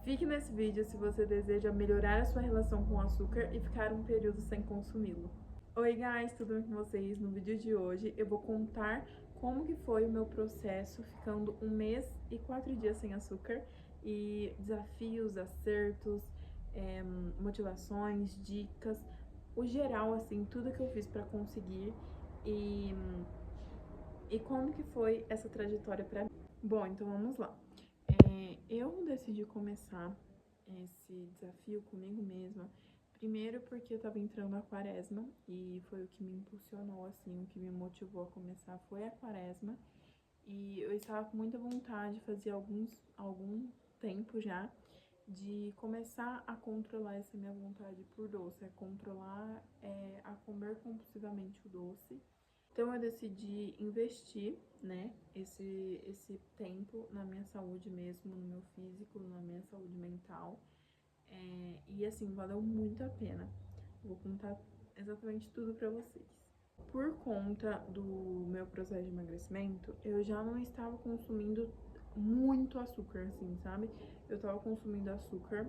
Fique nesse vídeo se você deseja melhorar a sua relação com o açúcar e ficar um período sem consumi-lo. Oi guys, tudo bem com vocês? No vídeo de hoje eu vou contar como que foi o meu processo ficando 1 mês e 4 dias sem açúcar e desafios, acertos, motivações, dicas, o geral assim, tudo que eu fiz para conseguir e como que foi essa trajetória para mim. Bom, então vamos lá. Eu decidi começar esse desafio comigo mesma, primeiro porque eu tava entrando na quaresma e foi o que me impulsionou, assim, o que me motivou a começar foi a quaresma. E eu estava com muita vontade, fazia algum tempo já, de começar a controlar essa minha vontade por doce, a comer compulsivamente o doce. Então eu decidi investir, né, esse tempo na minha saúde mesmo, no meu físico, na minha saúde mental. E assim, valeu muito a pena. Vou contar exatamente tudo pra vocês. Por conta do meu processo de emagrecimento, eu já não estava consumindo muito açúcar, assim, sabe? Eu tava consumindo açúcar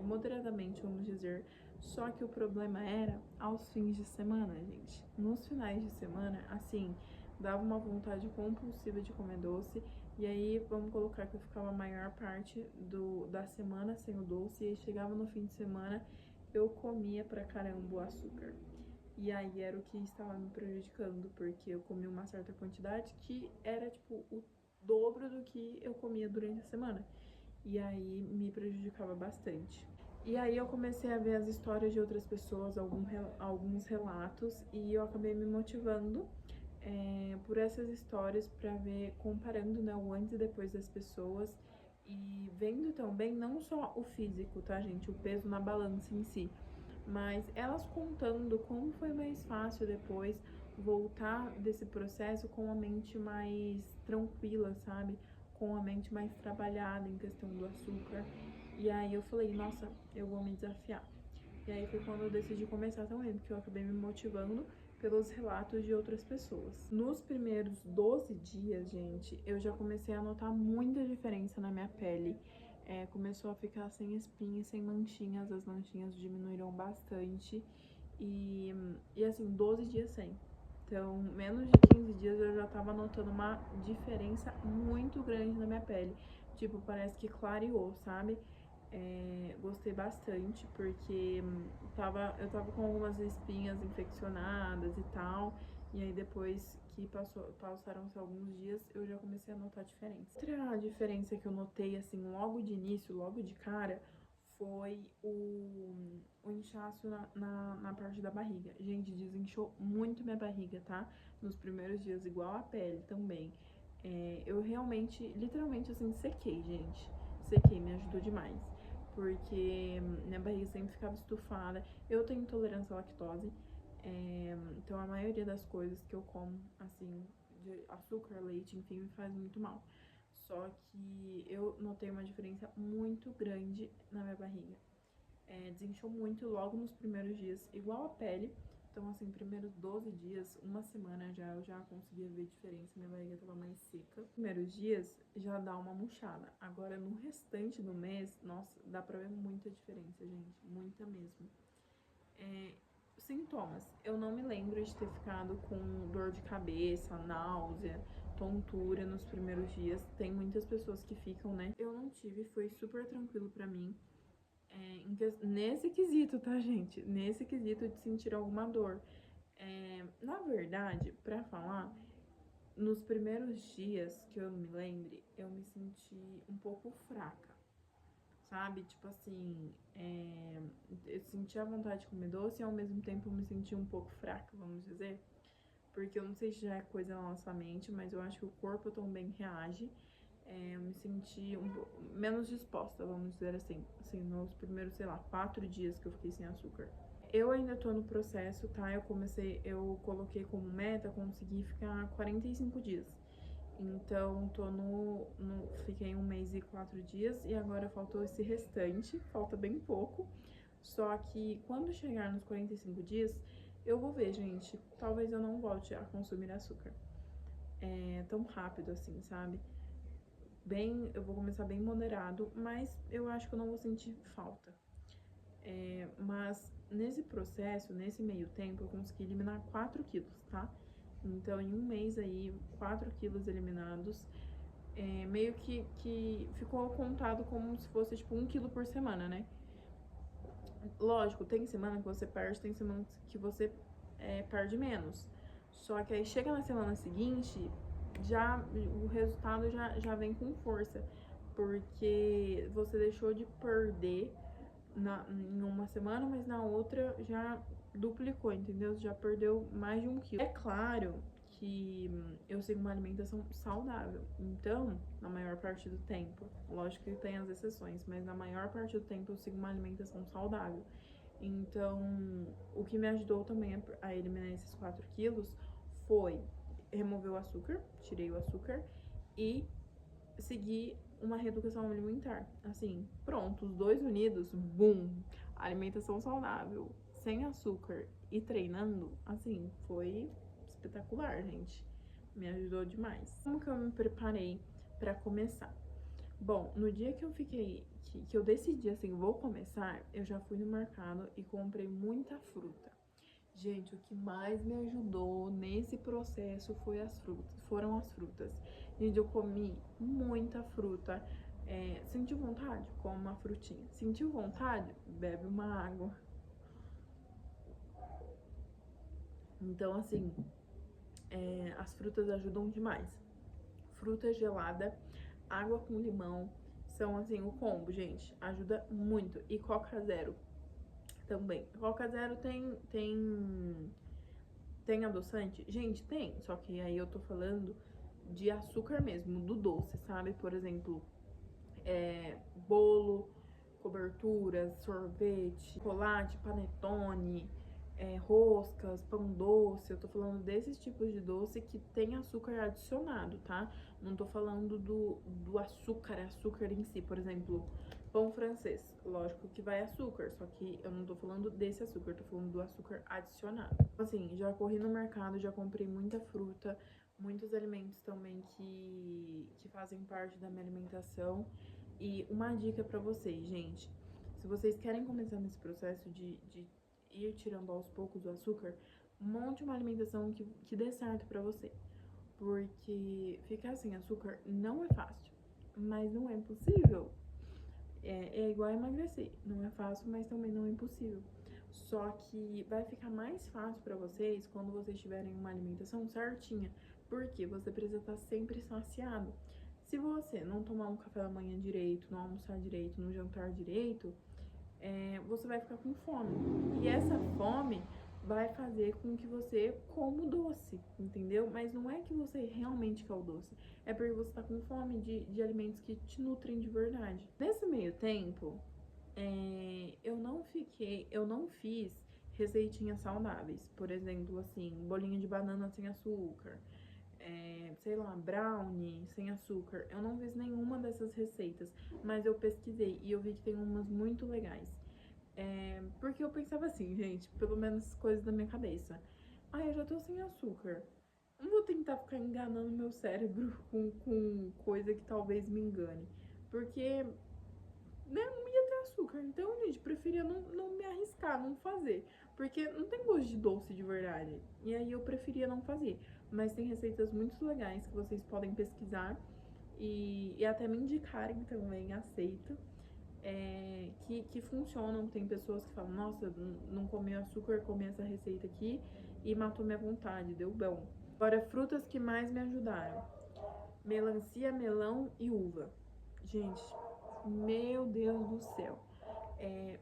moderadamente, vamos dizer. Só que o problema era aos fins de semana, gente. Nos finais de semana, assim, dava uma vontade compulsiva de comer doce. E aí, vamos colocar que eu ficava a maior parte da semana sem o doce. E aí, chegava no fim de semana, eu comia pra caramba o açúcar. E aí, era o que estava me prejudicando, porque eu comia uma certa quantidade que era, tipo, o dobro do que eu comia durante a semana. E aí me prejudicava bastante. E aí eu comecei a ver as histórias de outras pessoas, alguns relatos, e eu acabei me motivando por essas histórias para ver, comparando, né, o antes e depois das pessoas e vendo também não só o físico, tá, gente, o peso na balança em si, mas elas contando como foi mais fácil depois voltar desse processo com a mente mais tranquila, sabe? Com a mente mais trabalhada em questão do açúcar. E aí eu falei, nossa, eu vou me desafiar. E aí foi quando eu decidi começar também, porque eu acabei me motivando pelos relatos de outras pessoas. Nos primeiros 12 dias, gente, eu já comecei a notar muita diferença na minha pele. Começou a ficar sem espinhas, sem manchinhas, as manchinhas diminuíram bastante. E assim, 12 dias sem. Então, menos de 15 dias eu já tava notando uma diferença muito grande na minha pele. Tipo, parece que clareou, sabe? Gostei bastante, porque eu tava com algumas espinhas infeccionadas e tal. E aí depois que passaram-se alguns dias, eu já comecei a notar a diferença. Outra diferença que eu notei, assim, logo de início, logo de cara, foi o inchaço na parte da barriga. Gente, desinchou muito minha barriga, tá? Nos primeiros dias, igual a pele também. Eu realmente, literalmente, assim, sequei, gente. Sequei, me ajudou demais. Porque minha barriga sempre ficava estufada. Eu tenho intolerância à lactose. Então a maioria das coisas que eu como, assim, de açúcar, leite, enfim, me faz muito mal. Só que eu notei uma diferença muito grande na minha barriga. Desinchou muito logo nos primeiros dias, igual a pele. Então, assim, primeiros 12 dias, uma semana já, eu já conseguia ver diferença, minha barriga tava mais seca. Primeiros dias já dá uma murchada. Agora, no restante do mês, nossa, dá pra ver muita diferença, gente, muita mesmo. Sintomas, eu não me lembro de ter ficado com dor de cabeça, náusea, tontura nos primeiros dias. Tem muitas pessoas que ficam, né? Eu não tive, foi super tranquilo pra mim. Nesse quesito, tá, gente? Nesse quesito de sentir alguma dor. Na verdade, pra falar, nos primeiros dias que eu me lembre, eu me senti um pouco fraca, sabe? Tipo assim, eu senti a vontade de comer doce e ao mesmo tempo eu me senti um pouco fraca, vamos dizer. Porque eu não sei se já é coisa na nossa mente, mas eu acho que o corpo também reage. Eu me senti menos disposta, vamos dizer assim, nos primeiros, sei lá, 4 dias que eu fiquei sem açúcar. Eu ainda tô no processo, tá? Eu coloquei como meta conseguir ficar 45 dias. Então, fiquei 1 mês e 4 dias e agora faltou esse restante, falta bem pouco. Só que quando chegar nos 45 dias, eu vou ver, gente. Talvez eu não volte a consumir açúcar tão rápido assim, sabe? eu vou começar bem moderado, mas eu acho que eu não vou sentir falta. Mas nesse processo, nesse meio tempo, eu consegui eliminar 4 quilos, tá? Então, em um mês aí, 4 quilos eliminados. Meio que ficou contado como se fosse, tipo, 1 quilo por semana, né? Lógico, tem semana que você perde, tem semana que você perde menos. Só que aí chega na semana seguinte, o resultado já vem com força. Porque você deixou de perder em uma semana, mas na outra já duplicou, entendeu? Você já perdeu mais de 1 quilo. É claro que eu sigo uma alimentação saudável. Então, na maior parte do tempo, lógico que tem as exceções, mas na maior parte do tempo eu sigo uma alimentação saudável. Então, o que me ajudou também a eliminar esses 4 quilos foi remover o açúcar, tirei o açúcar e seguir uma reeducação alimentar. Assim, pronto, os dois unidos, bum! Alimentação saudável, sem açúcar e treinando, assim, foi espetacular, gente. Me ajudou demais. Como que eu me preparei pra começar? Bom, no dia que eu fiquei, que eu decidi assim, vou começar, eu já fui no mercado e comprei muita fruta. Gente, o que mais me ajudou nesse processo foram as frutas. Gente, eu comi muita fruta. Sentiu vontade? Come uma frutinha. Sentiu vontade? Bebe uma água. Então, assim, as frutas ajudam demais. Fruta gelada, água com limão, são assim, o combo, gente. Ajuda muito. E Coca Zero também. Coca Zero tem adoçante? Gente, tem. Só que aí eu tô falando de açúcar mesmo, do doce, sabe? Por exemplo, bolo, coberturas, sorvete, chocolate, panetone, roscas, pão doce. Eu tô falando desses tipos de doce que tem açúcar adicionado, tá? Não tô falando do açúcar em si. Por exemplo, pão francês. Lógico que vai açúcar, só que eu não tô falando desse açúcar, eu tô falando do açúcar adicionado. Assim, já corri no mercado, já comprei muita fruta, muitos alimentos também que fazem parte da minha alimentação. E uma dica pra vocês, gente. Se vocês querem começar nesse processo de ir tirando aos poucos o açúcar, monte uma alimentação que dê certo pra você. Porque ficar sem açúcar não é fácil, mas não é impossível. É igual a emagrecer. Não é fácil, mas também não é impossível. Só que vai ficar mais fácil pra vocês quando vocês tiverem uma alimentação certinha. Porque você precisa estar sempre saciado. Se você não tomar um café da manhã direito, não almoçar direito, não jantar direito, você vai ficar com fome. E essa fome vai fazer com que você coma o doce, entendeu? Mas não é que você realmente quer o doce, é porque você tá com fome de alimentos que te nutrem de verdade. Nesse meio tempo, eu não fiz receitinhas saudáveis. Por exemplo, assim, bolinho de banana sem açúcar, sei lá, brownie sem açúcar. Eu não fiz nenhuma dessas receitas, mas eu pesquisei e eu vi que tem umas muito legais. Porque eu pensava assim, gente, pelo menos coisas da minha cabeça. Eu já tô sem açúcar. Não vou tentar ficar enganando meu cérebro com coisa que talvez me engane. Porque, né, não ia ter açúcar. Então, gente, preferia não me arriscar, não fazer. Porque não tem gosto de doce de verdade. E aí eu preferia não fazer. Mas tem receitas muito legais que vocês podem pesquisar e até me indicarem também, aceito. Que funcionam. Tem pessoas que falam, nossa, não comi açúcar, comi essa receita aqui e matou minha vontade, deu bom. Agora, frutas que mais me ajudaram: melancia, melão e uva. Gente, meu Deus do céu.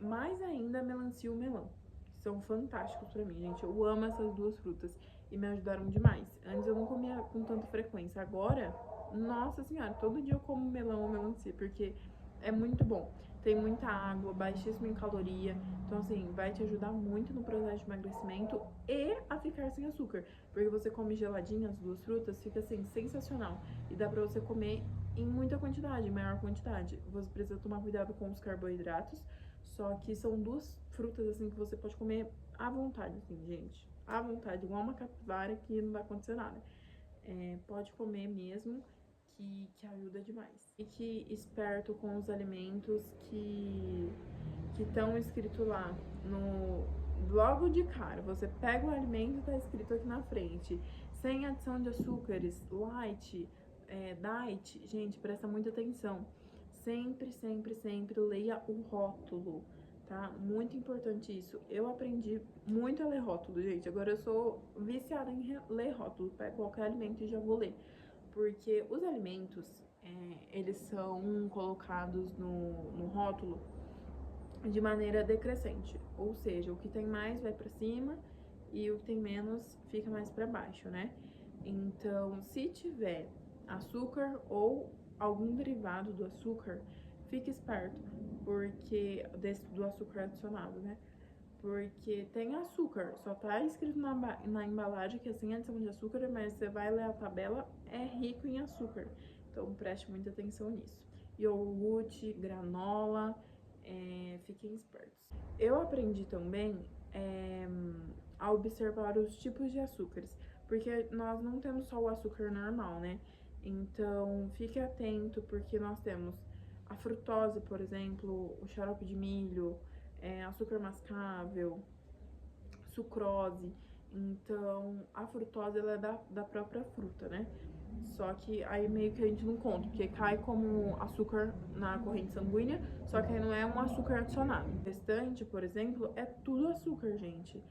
Mais ainda melancia e o melão, que são fantásticos pra mim, gente. Eu amo essas duas frutas e me ajudaram demais. Antes eu não comia com tanta frequência, agora, nossa senhora, todo dia eu como melão ou melancia, porque é muito bom. Tem muita água, baixíssimo em caloria, então assim, vai te ajudar muito no processo de emagrecimento e a ficar sem açúcar, porque você come geladinho as duas frutas, fica assim, sensacional. E dá pra você comer em muita quantidade, em maior quantidade. Você precisa tomar cuidado com os carboidratos, só que são duas frutas, assim, que você pode comer à vontade, assim, gente. À vontade, igual uma capivara que não vai acontecer nada. Pode comer mesmo, que ajuda demais. Fique esperto com os alimentos que estão escrito lá no logo de cara. Você pega o alimento e tá escrito aqui na frente, sem adição de açúcares, light, diet. Gente, presta muita atenção. Sempre, sempre, sempre leia o rótulo, tá? Muito importante isso. Eu aprendi muito a ler rótulo, gente. Agora eu sou viciada em ler rótulo. Pego qualquer alimento e já vou ler. Porque os alimentos, eles são colocados no rótulo de maneira decrescente. Ou seja, o que tem mais vai para cima e o que tem menos fica mais para baixo, né? Então, se tiver açúcar ou algum derivado do açúcar, fique esperto, porque do açúcar adicionado, né? Porque tem açúcar, só tá escrito na embalagem que é sem adição de açúcar, mas você vai ler a tabela, é rico em açúcar. Então preste muita atenção nisso. Iogurte, granola, fiquem espertos. Eu aprendi também a observar os tipos de açúcares, porque nós não temos só o açúcar normal, né? Então fique atento, porque nós temos a frutose, por exemplo, o xarope de milho, açúcar mascável, sucrose. Então, a frutose ela é da própria fruta, né? Só que aí meio que a gente não conta, porque cai como açúcar na corrente sanguínea, só que aí não é um açúcar adicionado. O restante, por exemplo, é tudo açúcar, gente.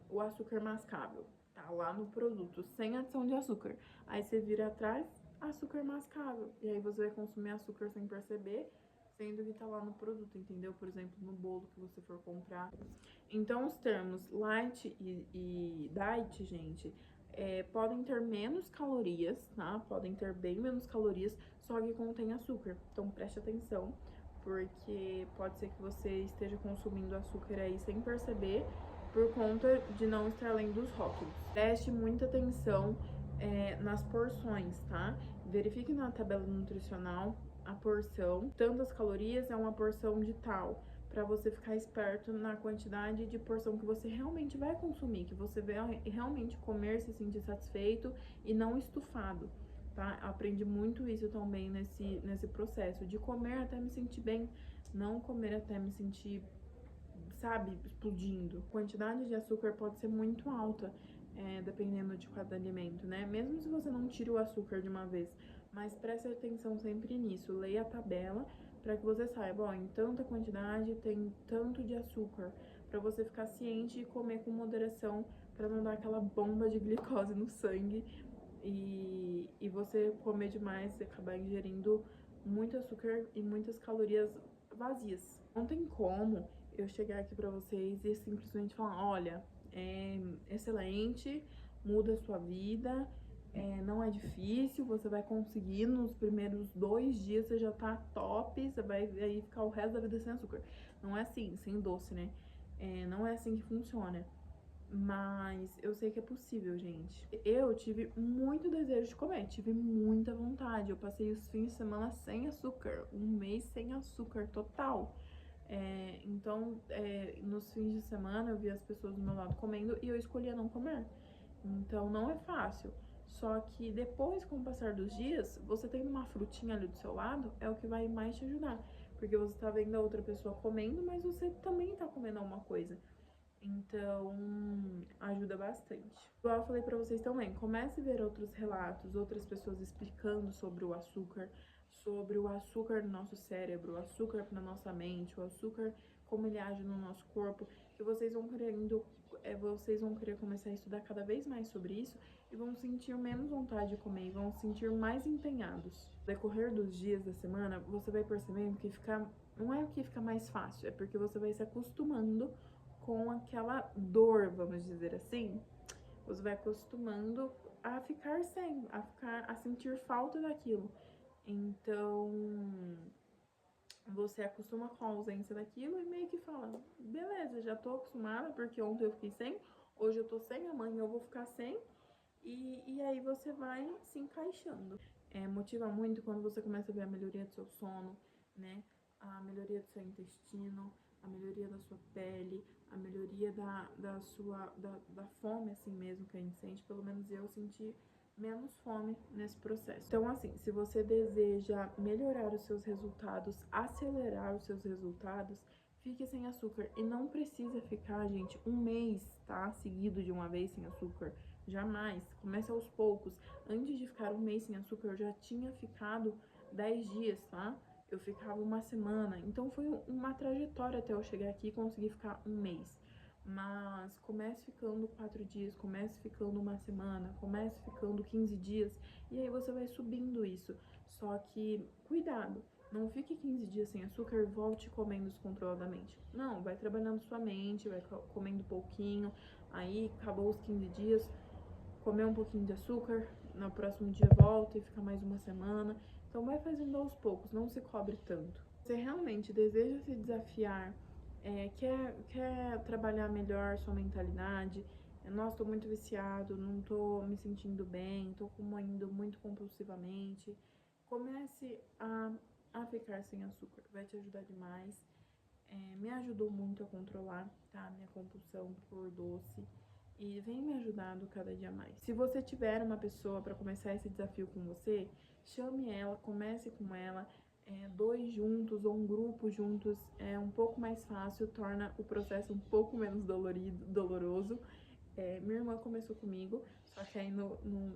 O açúcar mascável tá lá no produto, sem adição de açúcar. Aí você vira atrás, açúcar mascável. E aí você vai consumir açúcar sem perceber, sendo que tá lá no produto, entendeu? Por exemplo, no bolo que você for comprar. Então, os termos light e diet, gente, podem ter menos calorias, tá? Podem ter bem menos calorias, só que contém açúcar. Então, preste atenção, porque pode ser que você esteja consumindo açúcar aí sem perceber, por conta de não estar lendo os rótulos. Preste muita atenção nas porções, tá? Verifique na tabela nutricional a porção, tantas calorias é uma porção de tal, para você ficar esperto na quantidade de porção que você realmente vai consumir, que você vai realmente comer, se sentir satisfeito e não estufado, tá? Aprendi muito isso também nesse processo, de comer até me sentir bem, não comer até me sentir, sabe, explodindo. A quantidade de açúcar pode ser muito alta, dependendo de cada alimento, né? Mesmo se você não tira o açúcar de uma vez, mas preste atenção sempre nisso, leia a tabela para que você saiba, ó, em tanta quantidade tem tanto de açúcar, para você ficar ciente e comer com moderação, para não dar aquela bomba de glicose no sangue e você comer demais e acabar ingerindo muito açúcar e muitas calorias vazias. Não tem como eu chegar aqui pra vocês e simplesmente falar, olha, é excelente, muda a sua vida, não é difícil, você vai conseguir, nos primeiros 2 dias você já tá top, você vai aí ficar o resto da vida sem açúcar. Não é assim, sem doce, né? Não é assim que funciona. Mas eu sei que é possível, gente. Eu tive muito desejo de comer, tive muita vontade. Eu passei os fins de semana sem açúcar, um mês sem açúcar total. Então, nos fins de semana eu via as pessoas do meu lado comendo e eu escolhia não comer. Então, não é fácil. Só que depois, com o passar dos dias, você tendo uma frutinha ali do seu lado, é o que vai mais te ajudar. Porque você tá vendo a outra pessoa comendo, mas você também tá comendo alguma coisa. Então, ajuda bastante. Igual eu falei pra vocês também, comece a ver outros relatos, outras pessoas explicando sobre o açúcar no nosso cérebro, o açúcar na nossa mente, o açúcar, como ele age no nosso corpo, que vocês vão querer começar a estudar cada vez mais sobre isso e vão sentir menos vontade de comer e vão se sentir mais empenhados. No decorrer dos dias da semana, você vai percebendo que não é o que fica mais fácil, é porque você vai se acostumando com aquela dor, vamos dizer assim. Você vai acostumando a ficar sem, a sentir falta daquilo. Então, você acostuma com a ausência daquilo e meio que fala, beleza, já tô acostumada, porque ontem eu fiquei sem, hoje eu tô sem, amanhã eu vou ficar sem, e aí você vai se encaixando. Motiva muito quando você começa a ver a melhoria do seu sono, né? A melhoria do seu intestino, a melhoria da sua pele, a melhoria da fome, assim mesmo, que a gente sente. Pelo menos eu senti menos fome nesse processo. Então, assim, se você deseja melhorar os seus resultados, acelerar os seus resultados, fique sem açúcar. E não precisa ficar, gente, um mês, tá? Seguido de uma vez sem açúcar. Jamais. Comece aos poucos. Antes de ficar um mês sem açúcar, eu já tinha ficado 10 dias, tá? Eu ficava uma semana. Então, foi uma trajetória até eu chegar aqui e conseguir ficar um mês. Mas comece ficando 4 dias, comece ficando uma semana, comece ficando 15 dias, e aí você vai subindo isso. Só que, cuidado, não fique 15 dias sem açúcar e volte comendo descontroladamente. Não, vai trabalhando sua mente, vai comendo pouquinho, aí acabou os 15 dias, comer um pouquinho de açúcar, no próximo dia volta e fica mais uma semana. Então vai fazendo aos poucos, não se cobre tanto. Você realmente deseja se desafiar, quer trabalhar melhor sua mentalidade, nossa, tô muito viciado, não tô me sentindo bem, tô comendo muito compulsivamente, comece a ficar sem açúcar, vai te ajudar demais. Me ajudou muito a controlar, tá, minha compulsão por doce e vem me ajudando cada dia mais. Se você tiver uma pessoa para começar esse desafio com você, chame ela, comece com ela. Dois juntos ou um grupo juntos é um pouco mais fácil, torna o processo um pouco menos doloroso. Minha irmã começou comigo, só que aí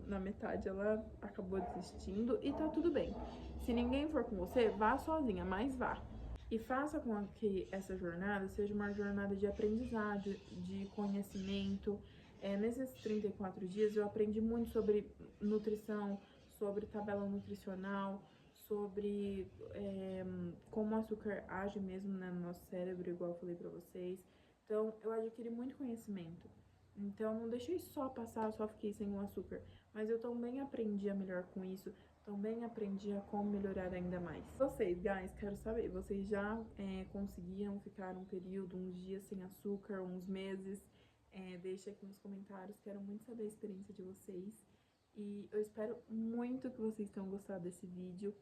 na metade ela acabou desistindo e tá tudo bem. Se ninguém for com você, vá sozinha, mas vá. E faça com que essa jornada seja uma jornada de aprendizado, de conhecimento. Nesses 34 dias eu aprendi muito sobre nutrição, sobre tabela nutricional, sobre como o açúcar age mesmo, né, no nosso cérebro, igual eu falei pra vocês. Então, eu adquiri muito conhecimento. Então, não deixei só passar, só fiquei sem o açúcar. Mas eu também aprendi a melhor com isso. Também aprendi a como melhorar ainda mais. Vocês, guys, quero saber, vocês já conseguiram ficar um período, uns dias sem açúcar, uns meses? Deixa aqui nos comentários, quero muito saber a experiência de vocês. E eu espero muito que vocês tenham gostado desse vídeo.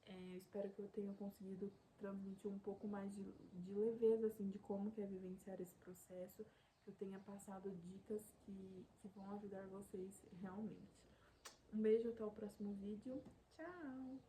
Eu espero que eu tenha conseguido transmitir um pouco mais de leveza, assim, de como que é vivenciar esse processo, que eu tenha passado dicas que vão ajudar vocês realmente. Um beijo, até o próximo vídeo. Tchau!